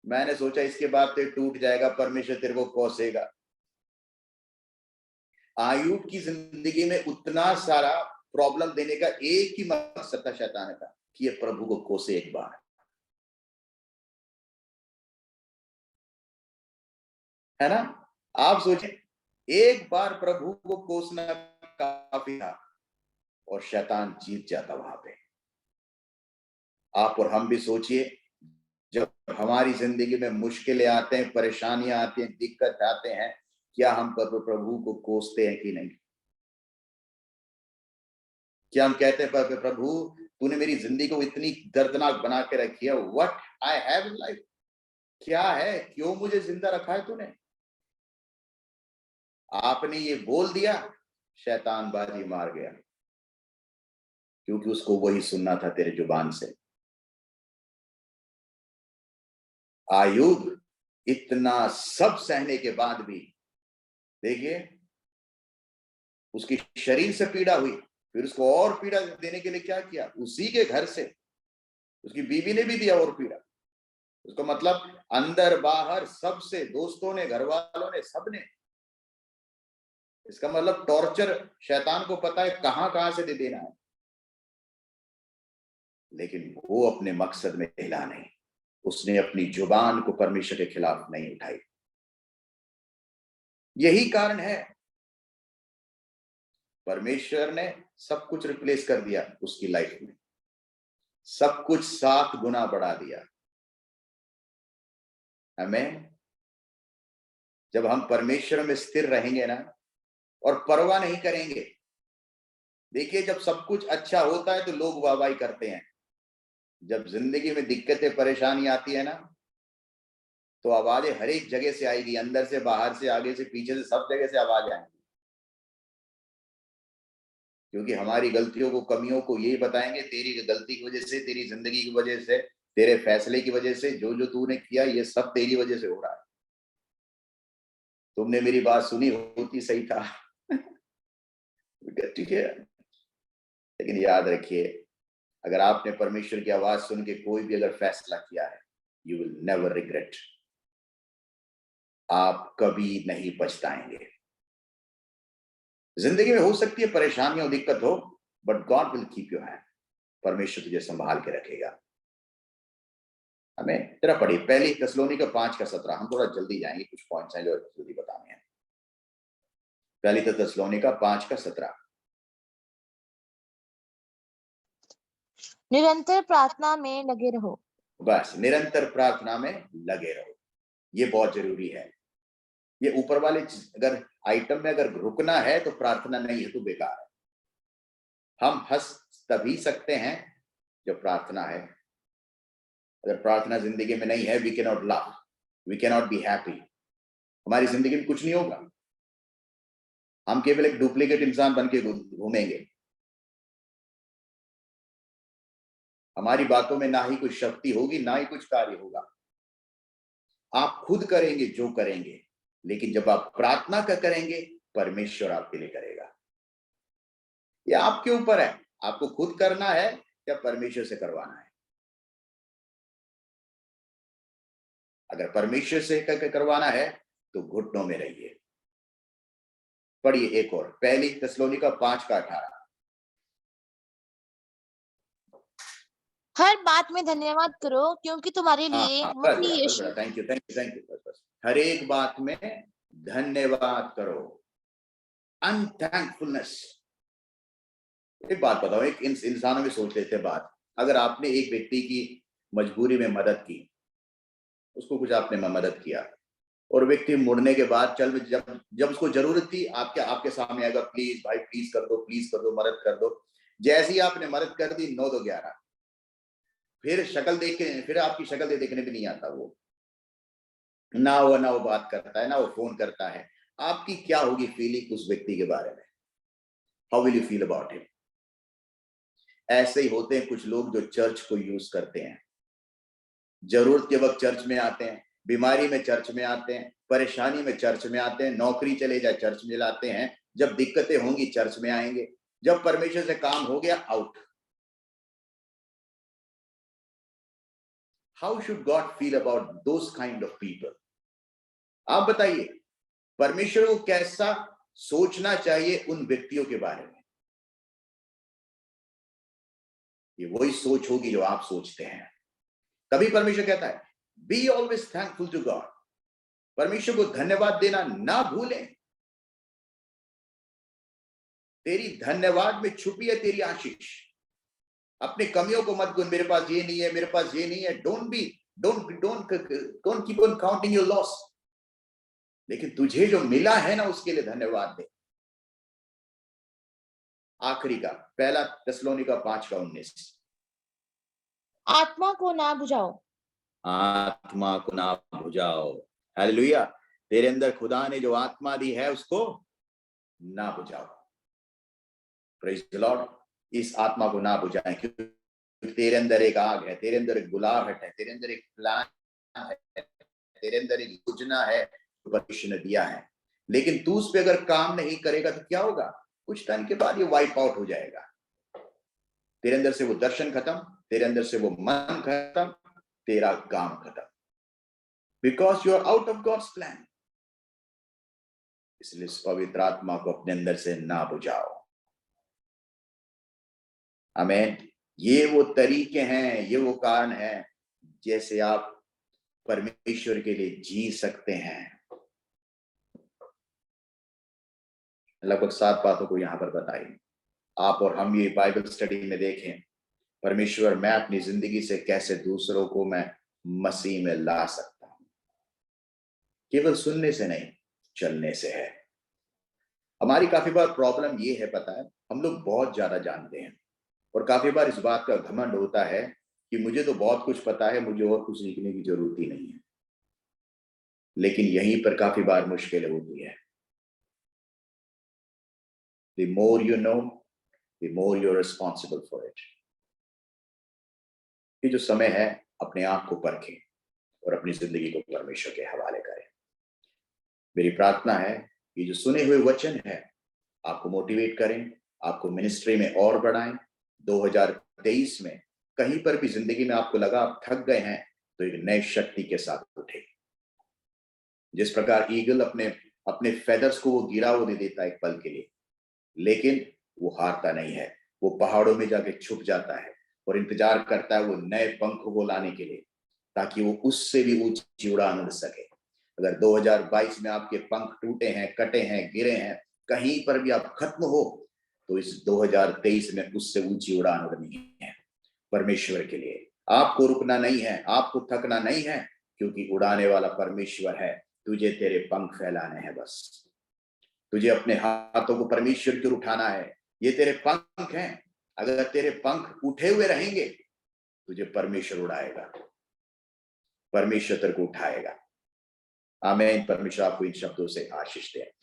मैंने सोचा इसके बाद तो टूट जाएगा, परमेश्वर तेरे को कोसेगा। आयूब की जिंदगी में उतना सारा प्रॉब्लम देने का एक ही मकसद था शैतान का कि ये प्रभु को कोसे एक बार। है ना? आप सोचिए एक बार प्रभु को कोसना काफी था और शैतान जीत जाता वहां पे। आप और हम भी सोचिए जब हमारी जिंदगी में मुश्किलें आते हैं, परेशानियां आती हैं, दिक्कत आते हैं, क्या हम प्रभु को कोसते हैं कि नहीं? क्या हम कहते हैं प्रभु तूने मेरी जिंदगी को इतनी दर्दनाक बना के रखी है, what I have in life, क्या है, क्यों मुझे जिंदा रखा है तूने? आपने ये बोल दिया, शैतान बाजी मार गया, क्योंकि उसको वही सुनना था तेरे जुबान से। आयूब इतना सब सहने के बाद भी देखिए उसकी शरीर से पीड़ा हुई, फिर उसको और पीड़ा देने के लिए क्या किया, उसी के घर से उसकी बीवी ने भी दिया और पीड़ा। उसको मतलब अंदर बाहर सबसे, दोस्तों ने, घर वालों ने, सबने। इसका मतलब टॉर्चर शैतान को पता है कहां कहां से दे देना है, लेकिन वो अपने मकसद में हिला नहीं। उसने अपनी जुबान को परमेश्वर के खिलाफ नहीं उठाई। यही कारण है परमेश्वर ने सब कुछ रिप्लेस कर दिया उसकी लाइफ में, सब कुछ 7 गुना बढ़ा दिया। हमें जब हम परमेश्वर में स्थिर रहेंगे ना और परवाह नहीं करेंगे, देखिए जब सब कुछ अच्छा होता है तो लोग वाहवाही करते हैं, जब जिंदगी में दिक्कतें परेशानी आती है ना तो आवाजें हर एक जगह से आएगी, अंदर से, बाहर से, आगे से, पीछे से, सब जगह से आवाज आएंगी, क्योंकि हमारी गलतियों को, कमियों को यही बताएंगे तेरी गलती की वजह से, तेरी जिंदगी की वजह से, तेरे फैसले की वजह से, जो जो तूने किया ये सब तेरी वजह से हो रहा है, तुमने मेरी बात सुनी होती सही था। ठीक है, लेकिन याद रखिए अगर आपने परमेश्वर की आवाज सुन के कोई भी अगर फैसला किया है, यू विल नेवर रिग्रेट, आप कभी नहीं पछताएंगे। जिंदगी में हो सकती है परेशानियां और दिक्कत हो, but God will keep your hand, परमेश्वर तुझे संभाल के रखेगा। हमें जरा पढ़िए पहली थिस्सलुनीके 5:17, हम थोड़ा जल्दी जाएंगे, कुछ पॉइंट्स हैं जो जल्दी बताने हैं। पहली थिस्सलुनीके 5:17, निरंतर प्रार्थना में लगे रहो। बस निरंतर प्रार्थना में लगे रहो, ये बहुत जरूरी है। ये ऊपर वाले अगर आइटम में अगर रुकना है तो प्रार्थना नहीं है तो बेकार है। हम हंस तभी सकते हैं जब प्रार्थना है, अगर प्रार्थना जिंदगी में नहीं है, we can not laugh, we can not be happy, हमारी जिंदगी में कुछ नहीं होगा, हम केवल एक डुप्लीकेट इंसान बन के घूमेंगे, हमारी बातों में ना ही कुछ शक्ति होगी ना ही कुछ कार्य होगा। आप खुद करेंगे जो करेंगे, लेकिन जब आप प्रार्थना का करेंगे परमेश्वर आपके लिए करेगा। ये आपके ऊपर है, आपको खुद करना है या परमेश्वर से करवाना है। अगर परमेश्वर से करवाना है तो घुटनों में रहिए। पढ़िए एक और, पहली थिस्सलुनीके 5:18, हर बात में धन्यवाद करो क्योंकि तुम्हारे लिए मसीह यीशु, थैंक यू बस हर एक बात में धन्यवाद करो, अनथैंकफुलनेस। एक बात बताओ, एक इंसानों में सोच लेते बात, अगर आपने एक व्यक्ति की मजबूरी में मदद की, उसको कुछ आपने मदद किया, और व्यक्ति मुड़ने के बाद चल जब जब उसको जरूरत थी आपके सामने आएगा, प्लीज भाई प्लीज कर दो, मदद कर दो। जैसे ही आपने मदद कर दी 9 तो 11, फिर शक्ल देख के, फिर आपकी शक्ल देखने भी नहीं आता वो, ना वो बात करता है, ना वो फोन करता है। आपकी क्या होगी फीलिंग उस व्यक्ति के बारे में? How will you feel about him? ऐसे ही होते हैं कुछ लोग जो चर्च को यूज करते हैं। जरूरत के वक्त चर्च में आते हैं, बीमारी में चर्च में आते हैं, परेशानी में चर्च में आते हैं, नौकरी चले जाए चर्च में लाते हैं, जब दिक्कतें होंगी चर्च में आएंगे, जब परमेश्वर से काम हो गया out. How should God feel about those kind of people? आप बताइए, परमेश्वर को कैसा सोचना चाहिए उन व्यक्तियों के बारे में? ये वही सोच होगी जो आप सोचते हैं। तभी परमेश्वर कहता है be always thankful to God. परमेश्वर को धन्यवाद देना ना भूलें। तेरी धन्यवाद में छुपी है तेरी आशीष। अपने कमियों को मत गुन, मेरे पास ये नहीं है, मेरे पास ये नहीं है। Don't keep on counting your loss. लेकिन तुझे जो मिला है ना उसके लिए धन्यवाद दे। आखिरी का 1 थिस्सलुनीका 5:19, आत्मा को ना बुझाओ। आत्मा को ना बुझाओ। हालेलुया। तेरे अंदर खुदा ने जो आत्मा दी है उसको ना बुझाओ। Praise the Lord. इस आत्मा को ना बुझाएं, क्योंकि तेरे अंदर एक आग है, तेरे अंदर एक बुलाहट है, तेरे अंदर एक प्लान है, तेरे अंदर एक योजना है जो परमेश्वर ने दिया है। लेकिन तू उस पे अगर काम नहीं करेगा तो क्या होगा? कुछ टाइम के बाद ये वाइप आउट हो जाएगा। तेरे अंदर से वो दर्शन खत्म, तेरे अंदर से वो मन खत्म, तेरा काम खत्म, because you are out of God's plan. इसलिए इस पवित्र आत्मा को अपने अंदर से ना बुझाओ। आमीन। ये वो तरीके हैं, ये वो कारण है जैसे आप परमेश्वर के लिए जी सकते हैं। लगभग 7 बातों को यहां पर बताई। आप और हम ये बाइबल स्टडी में देखें, परमेश्वर मैं अपनी जिंदगी से कैसे दूसरों को मैं मसीह में ला सकता हूं। केवल सुनने से नहीं, चलने से है। हमारी काफी बार प्रॉब्लम ये है, पता है, हम लोग बहुत ज्यादा जानते हैं और काफी बार इस बात का घमंड होता है कि मुझे तो बहुत कुछ पता है, मुझे और कुछ सीखने की जरूरत ही नहीं है। लेकिन यहीं पर काफी बार मुश्किल होती है। The more you know, the more you're responsible for it. ये जो समय है, अपने आप को परखें और अपनी जिंदगी को परमेश्वर के हवाले करें। मेरी प्रार्थना है कि जो सुने हुए वचन है आपको मोटिवेट करें, आपको मिनिस्ट्री में और बढ़ाएं। 2023 में कहीं पर भी जिंदगी में आपको लगा आप थक गए हैं, तो एक नई शक्ति के साथ उठे। जिस प्रकार ईगल अपने फेदर्स को वो गिरा वो दे देता है एक पल के लिए, लेकिन वो हारता नहीं है। वो पहाड़ों में जाके छुप जाता है और इंतजार करता है वो नए पंखों को लाने के लिए, ताकि वो उससे भी ऊंची उड़ान उड़ सके। अगर 2022 में आपके पंख टूटे हैं, कटे हैं, गिरे हैं, कहीं पर भी आप खत्म हो, तो इस 2023 में उससे ऊंची उड़ान उड़नी है परमेश्वर के लिए। आपको रुकना नहीं है, आपको थकना नहीं है, क्योंकि उड़ाने वाला परमेश्वर है। तुझे तेरे पंख फैलाने हैं बस। तुझे अपने हाथों को परमेश्वर की ओर उठाना है। ये तेरे पंख हैं। अगर तेरे पंख उठे हुए रहेंगे, तुझे परमेश्वर उड़ाएगा, परमेश्वर तेरे को उठाएगा। आमीन। परमेश्वर आपको इन शब्दों से आशीष दे।